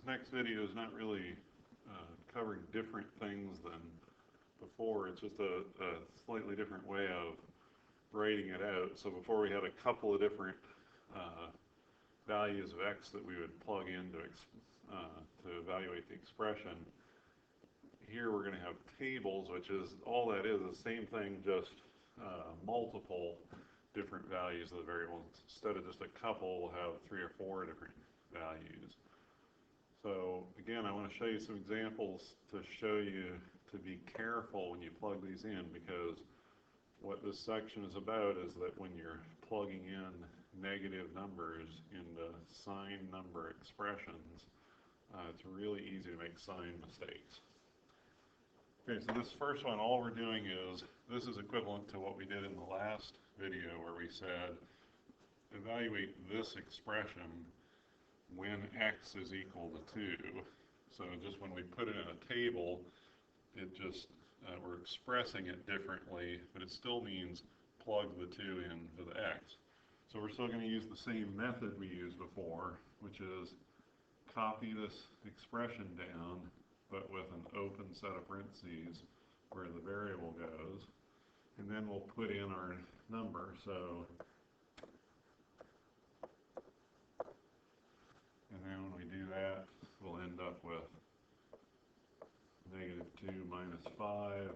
next video is not really covering different things than before. It's just a slightly different way of writing it out. So before we had a couple of different values of x that we would plug in to evaluate the expression. Here we're going to have tables, which is all that is the same thing, just multiple different values of the variables. Instead of just a couple, we'll have 3 or 4 different values. So again, I want to show you some examples to show you to be careful when you plug these in, because what this section is about is that when you're plugging in negative numbers into sign number expressions, it's really easy to make sign mistakes. Okay, so this first one, all we're doing is, this is equivalent to what we did in the last video where we said, evaluate this expression when x is equal to 2. So just when we put it in a table, it just, we're expressing it differently, but it still means plug the 2 in for the x. So we're still going to use the same method we used before, which is copy this expression down, but with an open set of parentheses where the variable goes, and then we'll put in our number. So, and then when we do that, we'll end up with -2 minus 5,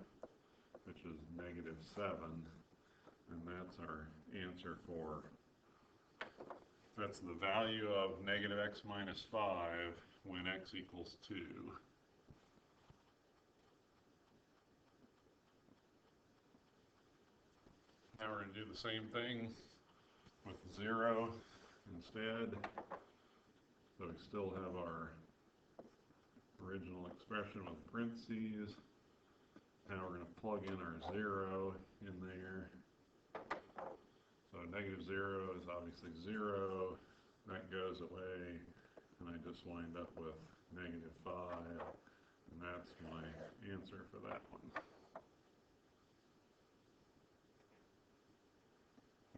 which is -7, and that's our answer for, that's the value of -x minus 5 when x equals 2. Now we're going to do the same thing with 0 instead. So we still have our original expression with parentheses. Now we're going to plug in our 0 in there. So -0 is obviously 0. That goes away, and I just wind up with -5, and that's my answer for that one.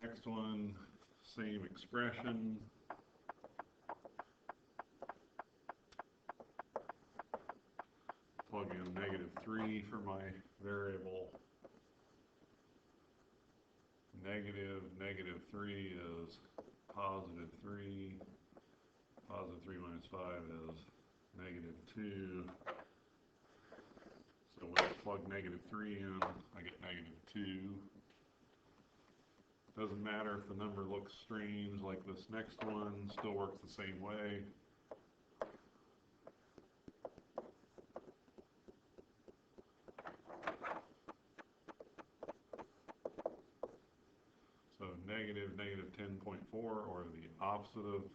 Next one, same expression. Plug in -3 for my variable. -3 is +3. +3 minus 5 is -2. So when I plug -3 in, I get -2. Doesn't matter if the number looks strange like this next one, still works the same way. So -10.4, or the opposite of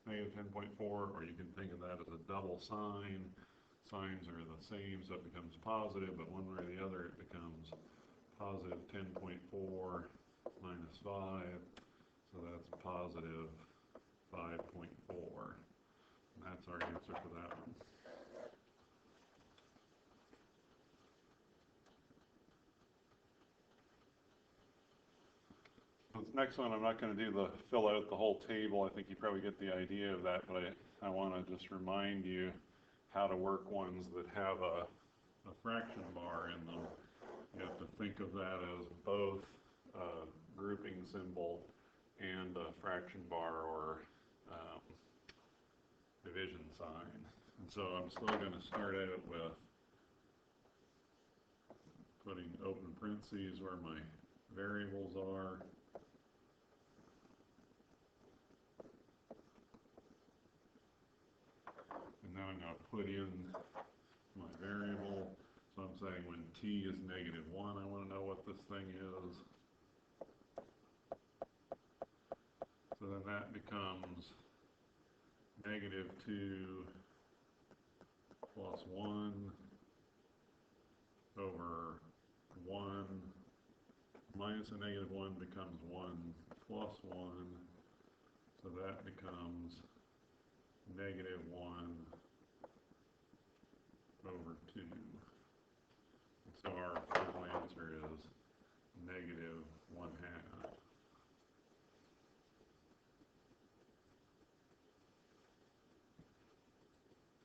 -10.4, or you can think of that as a double sign. Signs are the same, so it becomes positive, but one way or the other it becomes +10.4 minus 5, so that's +5.4. And that's our answer for that one. This next one, I'm not going to do the fill out the whole table. I think you probably get the idea of that, but I want to just remind you how to work ones that have a fraction bar in them. You have to think of that as both a grouping symbol and a fraction bar or division sign. And so I'm still going to start out with putting open parentheses where my variables are. And then I'm going to put in my variable. So I'm saying when t is -1, I want to know what this thing is. So then that becomes -2 plus 1 over 1 minus a -1 becomes 1 plus 1. So that becomes -1 over 2. And so our final answer is -1/2.